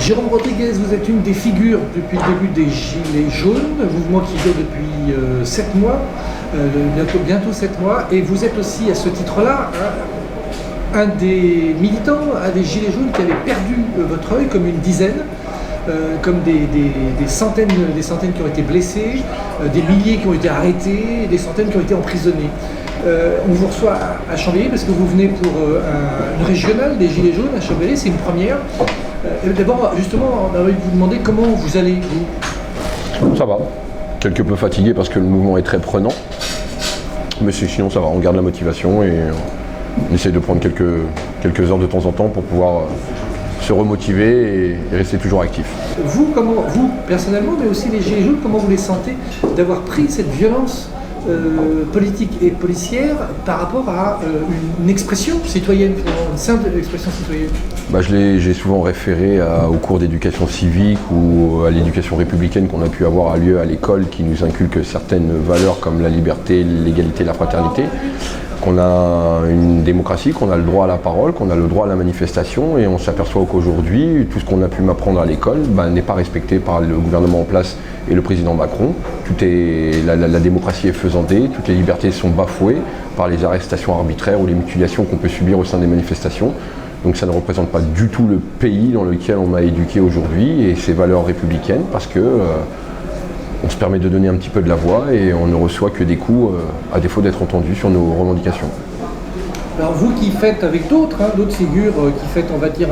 Jérôme Rodriguez, vous êtes une des figures depuis le début des Gilets jaunes, mouvement qui dure depuis 7 mois, bientôt 7 mois, et vous êtes aussi à ce titre-là un des militants, un des Gilets jaunes qui avait perdu votre œil, comme une dizaine, comme des centaines qui ont été blessés, des milliers qui ont été arrêtés, des centaines qui ont été emprisonnés. On vous reçoit à Chambéry parce que vous venez pour une régionale des Gilets jaunes à Chambéry, c'est une première. D'abord, justement, on a envie de vous demander comment vous allez, vous. Ça va, quelque peu fatigué parce que le mouvement est très prenant, mais sinon ça va, on garde la motivation et on essaie de prendre quelques heures de temps en temps pour pouvoir se remotiver et rester toujours actif. Vous, personnellement, mais aussi les Gilets jaunes, comment vous les sentez d'avoir pris cette violence politique et policière par rapport à une expression citoyenne, une simple expression citoyenne? J'ai souvent référé au cours d'éducation civique ou à l'éducation républicaine qu'on a pu avoir lieu à l'école qui nous inculque certaines valeurs comme la liberté, l'égalité, la fraternité, qu'on a une démocratie, qu'on a le droit à la parole, qu'on a le droit à la manifestation, et on s'aperçoit qu'aujourd'hui, tout ce qu'on a pu m'apprendre à l'école n'est pas respecté par le gouvernement en place et le président Macron. La démocratie est faisandée, toutes les libertés sont bafouées par les arrestations arbitraires ou les mutilations qu'on peut subir au sein des manifestations. Donc ça ne représente pas du tout le pays dans lequel on m'a éduqué aujourd'hui et ses valeurs républicaines, parce que on se permet de donner un petit peu de la voix et on ne reçoit que des coups à défaut d'être entendu sur nos revendications. Alors vous qui faites avec d'autres figures, qui faites, on va dire,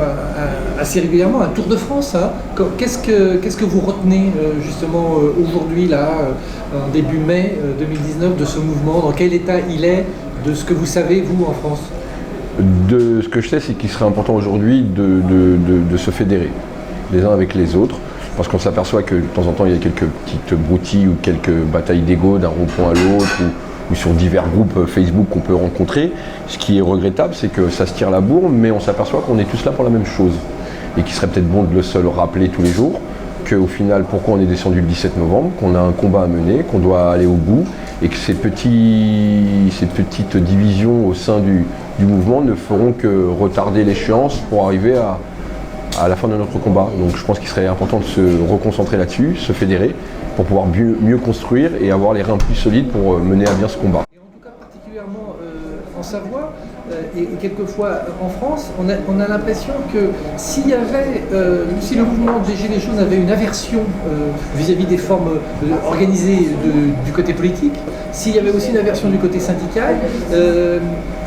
assez régulièrement un tour de France, qu'est-ce que vous retenez justement aujourd'hui, là, en début mai 2019, de ce mouvement? Dans quel état il est, de ce que vous savez, vous, en France? De ce que je sais, c'est qu'il serait important aujourd'hui de se fédérer les uns avec les autres, parce qu'on s'aperçoit que de temps en temps il y a quelques petites broutilles ou quelques batailles d'ego d'un rond-point à l'autre ou sur divers groupes Facebook qu'on peut rencontrer. Ce qui est regrettable, c'est que ça se tire la bourre, mais on s'aperçoit qu'on est tous là pour la même chose et qu'il serait peut-être bon de le se le rappeler tous les jours, qu'au final pourquoi on est descendu le 17 novembre, qu'on a un combat à mener, qu'on doit aller au bout et que ces petites divisions au sein du mouvement ne feront que retarder l'échéance pour arriver à la fin de notre combat. Donc je pense qu'il serait important de se reconcentrer là-dessus, se fédérer pour pouvoir mieux construire et avoir les reins plus solides pour mener à bien ce combat. Et en tout cas particulièrement en Savoie et quelquefois en France, on a l'impression que si le mouvement des Gilets jaunes avait une aversion vis-à-vis des formes organisées du côté politique, s'il y avait aussi une aversion du côté syndical,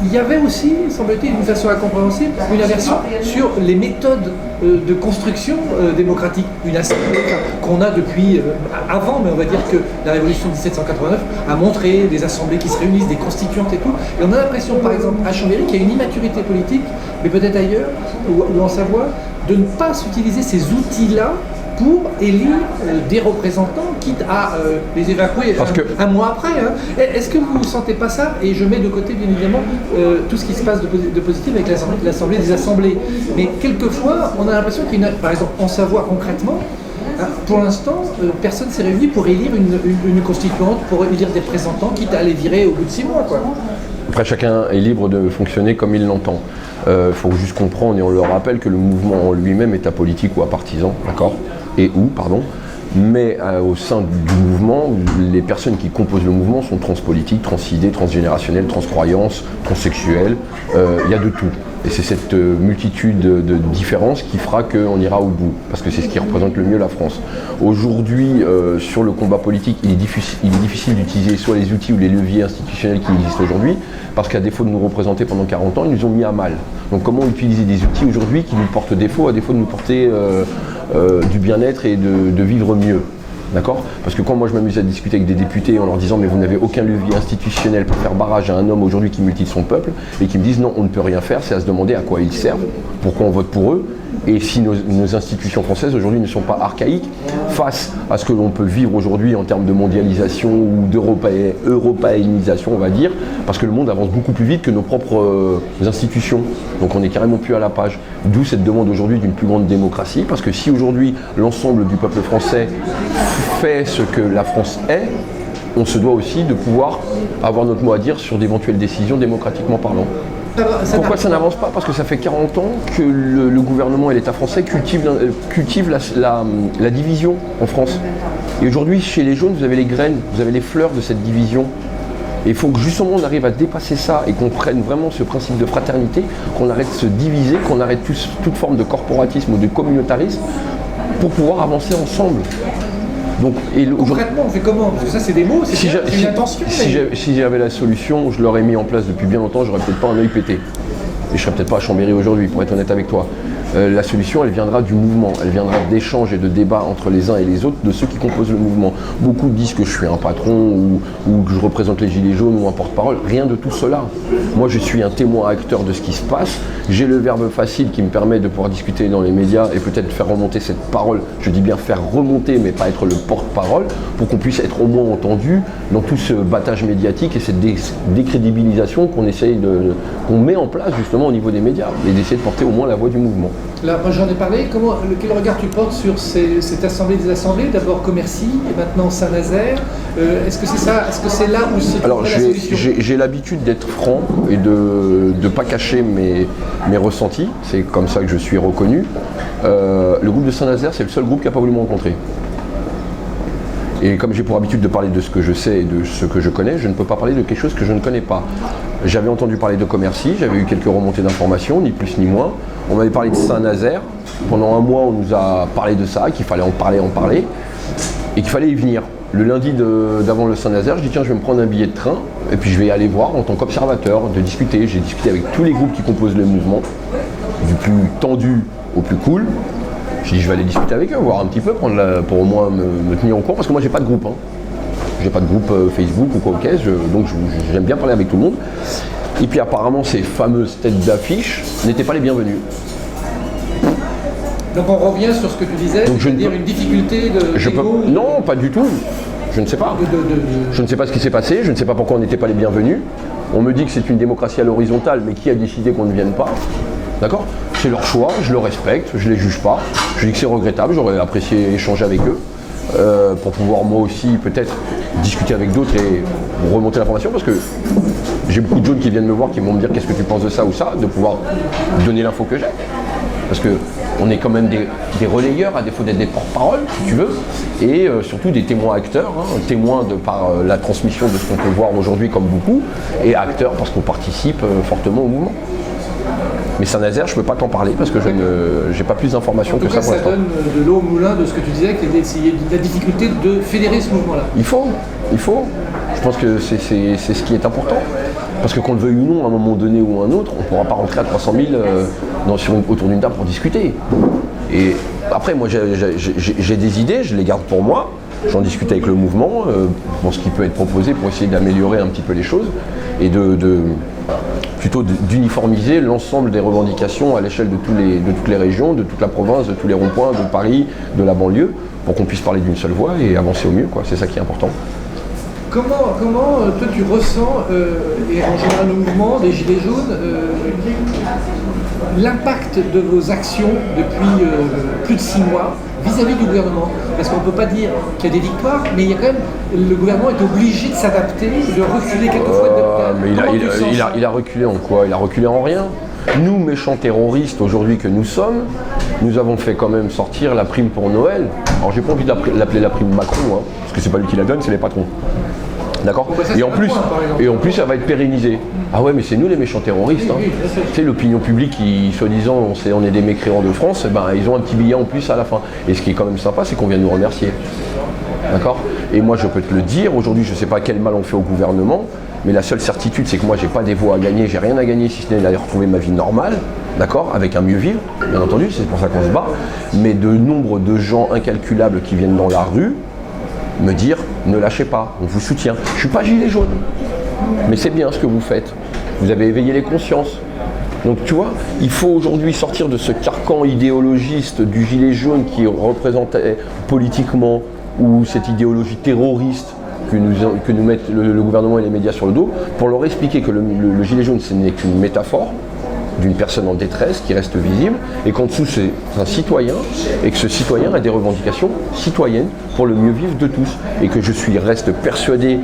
il y avait aussi, semble-t-il, d'une façon incompréhensible, une aversion sur les méthodes de construction démocratique. Une assemblée qu'on a depuis avant, mais on va dire que la révolution de 1789 a montré des assemblées qui se réunissent, des constituantes et tout. Et on a l'impression, par exemple, à Chambéry, qu'il y a une immaturité politique, mais peut-être ailleurs, ou en Savoie, de ne pas s'utiliser ces outils-là pour élire des représentants, quitte à les évacuer un mois après. Est-ce que vous ne sentez pas ça? Et je mets de côté, bien évidemment, tout ce qui se passe de positif avec l'Assemblée des assemblées. Mais quelquefois, on a l'impression qu'il y a, par exemple, en Savoie concrètement, pour l'instant, personne ne s'est réuni pour élire une constituante, pour élire des représentants, quitte à les virer au bout de 6 mois, quoi. Après, chacun est libre de fonctionner comme il l'entend. Faut juste comprendre, et on le rappelle, que le mouvement en lui-même est apolitique ou apartisan, d'accord ? Mais au sein du mouvement, les personnes qui composent le mouvement sont transpolitiques, transidées, transgénérationnelles, transcroyances, transsexuelles, il y a de tout. Et c'est cette multitude de différences qui fera qu'on ira au bout, parce que c'est ce qui représente le mieux la France. Aujourd'hui, sur le combat politique, il est difficile d'utiliser soit les outils ou les leviers institutionnels qui existent aujourd'hui, parce qu'à défaut de nous représenter pendant 40 ans, ils nous ont mis à mal. Donc comment utiliser des outils aujourd'hui qui nous portent défaut, à défaut de nous porter du bien-être et de vivre mieux? D'accord? Parce que quand moi je m'amuse à discuter avec des députés en leur disant mais vous n'avez aucun levier institutionnel pour faire barrage à un homme aujourd'hui qui mutile son peuple, et qui me disent non, on ne peut rien faire, c'est à se demander à quoi ils servent, pourquoi on vote pour eux, et si nos institutions françaises aujourd'hui ne sont pas archaïques face à ce que l'on peut vivre aujourd'hui en termes de mondialisation ou d'européanisation, on va dire, parce que le monde avance beaucoup plus vite que nos propres institutions. Donc on est carrément plus à la page. D'où cette demande aujourd'hui d'une plus grande démocratie, parce que si aujourd'hui l'ensemble du peuple français fait ce que la France est, on se doit aussi de pouvoir avoir notre mot à dire sur d'éventuelles décisions démocratiquement parlant. Pourquoi ça n'avance pas? Parce que ça fait 40 ans que le gouvernement et l'État français cultivent la division en France. Et aujourd'hui, chez les jaunes, vous avez les graines, vous avez les fleurs de cette division. Et il faut que justement on arrive à dépasser ça et qu'on prenne vraiment ce principe de fraternité, qu'on arrête de se diviser, qu'on arrête toute forme de corporatisme ou de communautarisme pour pouvoir avancer ensemble. Donc, concrètement, on fait comment? Parce que ça, c'est des mots, c'est une intention. Si j'avais la solution, je l'aurais mis en place depuis bien longtemps, j'aurais peut-être pas un œil pété. Et je serais peut-être pas à Chambéry aujourd'hui, pour être honnête avec toi. La solution, elle viendra du mouvement, elle viendra d'échanges et de débats entre les uns et les autres de ceux qui composent le mouvement. Beaucoup disent que je suis un patron ou que je représente les Gilets jaunes ou un porte-parole. Rien de tout cela. Moi, je suis un témoin acteur de ce qui se passe. J'ai le verbe facile qui me permet de pouvoir discuter dans les médias et peut-être faire remonter cette parole. Je dis bien faire remonter, mais pas être le porte-parole, pour qu'on puisse être au moins entendu dans tout ce battage médiatique et cette décrédibilisation qu'on met en place justement au niveau des médias et d'essayer de porter au moins la voix du mouvement. Là, moi j'en ai parlé. Quel regard tu portes sur cette assemblée des assemblées? D'abord Commercy et maintenant Saint-Nazaire. Est-ce que c'est ça? Est-ce que c'est là où se trouve la solution? J'ai l'habitude d'être franc et de ne pas cacher mes ressentis. C'est comme ça que je suis reconnu. Le groupe de Saint-Nazaire, c'est le seul groupe qui n'a pas voulu me rencontrer. Et comme j'ai pour habitude de parler de ce que je sais et de ce que je connais, je ne peux pas parler de quelque chose que je ne connais pas. J'avais entendu parler de Commercy, j'avais eu quelques remontées d'informations, ni plus ni moins. On m'avait parlé de Saint-Nazaire. Pendant un mois, on nous a parlé de ça, qu'il fallait en parler, et qu'il fallait y venir. Le lundi d'avant le Saint-Nazaire, je dis tiens, je vais me prendre un billet de train, et puis je vais y aller voir en tant qu'observateur, de discuter. J'ai discuté avec tous les groupes qui composent le mouvement, du plus tendu au plus cool. Je dis je vais aller discuter avec eux, voir un petit peu, pour au moins me tenir au courant, parce que moi j'ai pas de groupe. J'ai pas de groupe Facebook ou quoi que donc j'aime bien parler avec tout le monde. Et puis apparemment ces fameuses têtes d'affiche n'étaient pas les bienvenues. Donc on revient sur ce que tu disais, c'est-à-dire une difficulté de... Non, pas du tout. Je ne sais pas. Je ne sais pas ce qui s'est passé, je ne sais pas pourquoi on n'était pas les bienvenus. On me dit que c'est une démocratie à l'horizontale, mais qui a décidé qu'on ne vienne pas? D'accord? C'est leur choix, je le respecte, je ne les juge pas. Je dis que c'est regrettable, j'aurais apprécié échanger avec eux pour pouvoir moi aussi peut-être discuter avec d'autres et remonter l'information, parce que j'ai beaucoup de jaunes qui viennent me voir, qui vont me dire qu'est-ce que tu penses de ça ou ça, de pouvoir donner l'info que j'ai. Parce qu'on est quand même des relayeurs, à défaut d'être des porte-parole, si tu veux, et surtout des témoins acteurs, témoins par la transmission de ce qu'on peut voir aujourd'hui comme beaucoup, et acteurs parce qu'on participe fortement au mouvement. Mais Saint-Nazaire, je ne peux pas t'en parler parce que je n'ai pas plus d'informations que ça pour l'instant. Ça donne de l'eau au moulin de ce que tu disais, qu'il y a la difficulté de fédérer ce mouvement-là. Il faut. Je pense que c'est ce qui est important. Parce que qu'on le veuille ou non, à un moment donné ou à un autre, on ne pourra pas rentrer à 300 000 autour d'une table pour discuter. Et après, moi, j'ai des idées, je les garde pour moi. J'en discute avec le mouvement, pour ce qui peut être proposé pour essayer d'améliorer un petit peu les choses et plutôt d'uniformiser l'ensemble des revendications à l'échelle de toutes les régions, de toute la province, de tous les ronds-points, de Paris, de la banlieue, pour qu'on puisse parler d'une seule voix et avancer au mieux, quoi. C'est ça qui est important. Comment toi tu ressens, et en général le mouvement des Gilets jaunes, l'impact de vos actions depuis plus de 6 mois vis-à-vis du gouvernement? Parce qu'on ne peut pas dire qu'il y a des victoires, mais il y a quand même, le gouvernement est obligé de s'adapter, de reculer quelquefois. Mais il a reculé en quoi? Il a reculé en rien. Nous, méchants terroristes aujourd'hui que nous sommes, nous avons fait quand même sortir la prime pour Noël. Alors j'ai pas envie de l'appeler la prime Macron, parce que c'est pas lui qui la donne, c'est les patrons. D'accord? Et en plus, ça va être pérennisé. Ah ouais, mais c'est nous les méchants terroristes. Oui, tu sais, l'opinion publique qui, soi-disant, on est des mécréants de France, ils ont un petit billet en plus à la fin. Et ce qui est quand même sympa, c'est qu'on vient nous remercier. D'accord? Et moi, je peux te le dire, aujourd'hui, je ne sais pas quel mal on fait au gouvernement, mais la seule certitude, c'est que moi, j'ai pas des voix à gagner, j'ai rien à gagner si ce n'est d'aller retrouver ma vie normale, d'accord, avec un mieux vivre, bien entendu, c'est pour ça qu'on se bat, mais de nombre de gens incalculables qui viennent dans la rue me dire ne lâchez pas, on vous soutient. Je suis pas gilet jaune, mais c'est bien ce que vous faites. Vous avez éveillé les consciences. Donc tu vois, il faut aujourd'hui sortir de ce carcan idéologiste du gilet jaune qui représentait politiquement, ou cette idéologie terroriste que nous mettent le gouvernement et les médias sur le dos, pour leur expliquer que le gilet jaune, ce n'est qu'une métaphore d'une personne en détresse qui reste visible, et qu'en dessous c'est un citoyen, et que ce citoyen a des revendications citoyennes pour le mieux vivre de tous, et que reste persuadé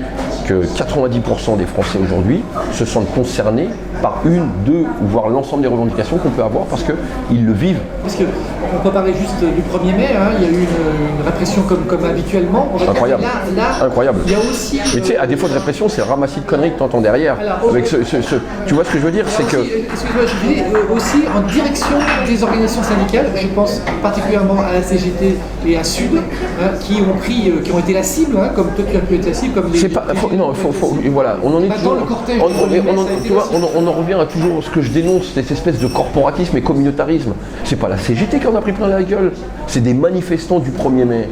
que 90% des Français aujourd'hui se sentent concernés par une, deux, ou voire l'ensemble des revendications qu'on peut avoir parce qu'ils le vivent. Parce qu'on peut parler juste du 1er mai, hein, il y a eu une répression comme habituellement. On va Incroyable. dire, là, Incroyable. Il y a aussi. Mais tu sais, à défaut de répression, c'est le ramassis de conneries que tu entends derrière. Alors, avec tu vois ce que je veux dire, c'est que. Excuse-moi, je dis aussi en direction des organisations syndicales, je pense particulièrement à la CGT et à Sud, hein, qui ont été la cible, hein, comme toi tu as pu être la cible, comme les. C'est pas, voilà, on en est toujours. Le cortège, Tu vois, on en revient à toujours ce que je dénonce, cette espèce de corporatisme et communautarisme. C'est pas la CGT qui en a pris plein la gueule, c'est des manifestants du 1er mai,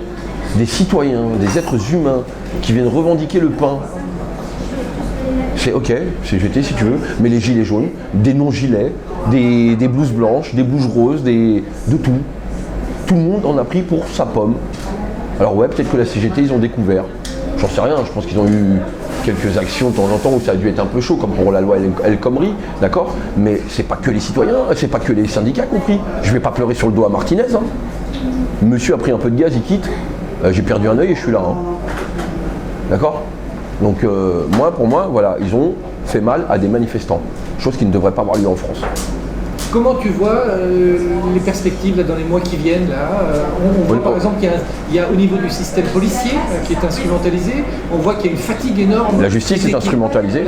des citoyens, des êtres humains qui viennent revendiquer le pain. C'est ok, CGT si tu veux, mais les gilets jaunes, des non-gilets, des blouses blanches, des blouses roses, de tout. Tout le monde en a pris pour sa pomme. Alors ouais, peut-être que la CGT, ils ont découvert. J'en sais rien, je pense qu'ils ont eu quelques actions de temps en temps où ça a dû être un peu chaud, comme pour la loi El Khomri, d'accord. Mais c'est pas que les citoyens, c'est pas que les syndicats qui ont pris. Je vais pas pleurer sur le dos à Martinez. Hein. Monsieur a pris un peu de gaz, il quitte. J'ai perdu un œil et je suis là. Hein. D'accord. Donc pour moi, voilà, ils ont fait mal à des manifestants. Chose qui ne devrait pas avoir lieu en France. Comment tu vois les perspectives là, dans les mois qui viennent là on voit par exemple qu'il y a au niveau du système policier qui est instrumentalisé, on voit qu'il y a une fatigue énorme. La justice est instrumentalisée.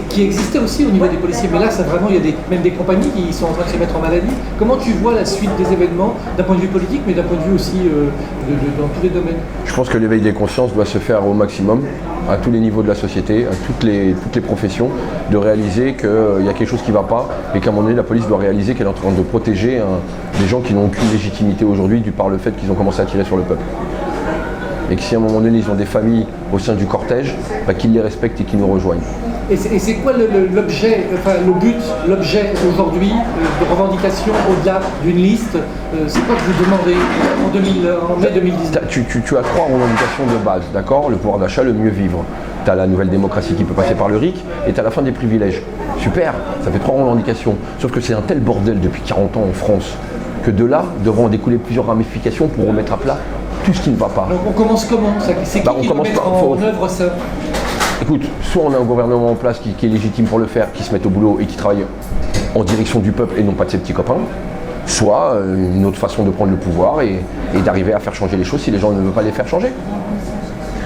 Qui existait aussi au niveau des policiers, mais là ça, vraiment il y a même des compagnies qui sont en train de se mettre en maladie. Comment tu vois la suite des événements d'un point de vue politique, mais d'un point de vue aussi dans tous les domaines? Je pense que l'éveil des consciences doit se faire au maximum, à tous les niveaux de la société, à toutes les professions, de réaliser qu'il y a quelque chose qui ne va pas et qu'à un moment donné la police doit réaliser qu'elle est en train de protéger des gens qui n'ont aucune légitimité aujourd'hui par le fait qu'ils ont commencé à tirer sur le peuple. Et que si à un moment donné ils ont des familles au sein du cortège, qu'ils les respectent et qu'ils nous rejoignent. Et c'est quoi l'objet, enfin le but, l'objet aujourd'hui de revendication au-delà d'une liste? C'est quoi que vous demandez en mai 2019? Tu as 3 revendications de base, d'accord? Le pouvoir d'achat, le mieux vivre. Tu as la nouvelle démocratie qui peut passer par le RIC et tu as la fin des privilèges. Super, ça fait 3 revendications. Sauf que c'est un tel bordel depuis 40 ans en France que de là devront en découler plusieurs ramifications pour remettre à plat tout ce qui ne va pas. Donc on commence comment? C'est qui doit mettre en œuvre ça? Écoute, soit on a un gouvernement en place qui est légitime pour le faire, qui se met au boulot et qui travaille en direction du peuple et non pas de ses petits copains, soit une autre façon de prendre le pouvoir et d'arriver à faire changer les choses si les gens ne veulent pas les faire changer.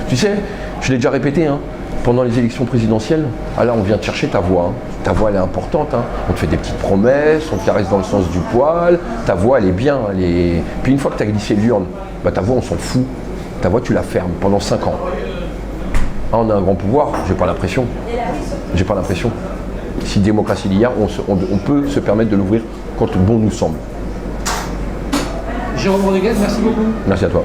Tu sais, je l'ai déjà répété, hein, pendant les élections présidentielles, là on vient te chercher ta voix. Hein. Ta voix elle est importante, hein. On te fait des petites promesses, on te caresse dans le sens du poil, ta voix elle est bien. Puis une fois que tu as glissé l'urne, ta voix on s'en fout. Ta voix tu la fermes pendant 5 ans. On a un grand pouvoir, j'ai pas l'impression. J'ai pas l'impression. Si démocratie il y a, on peut se permettre de l'ouvrir quand bon nous semble. Jérôme Rodriguez, merci beaucoup. Merci à toi.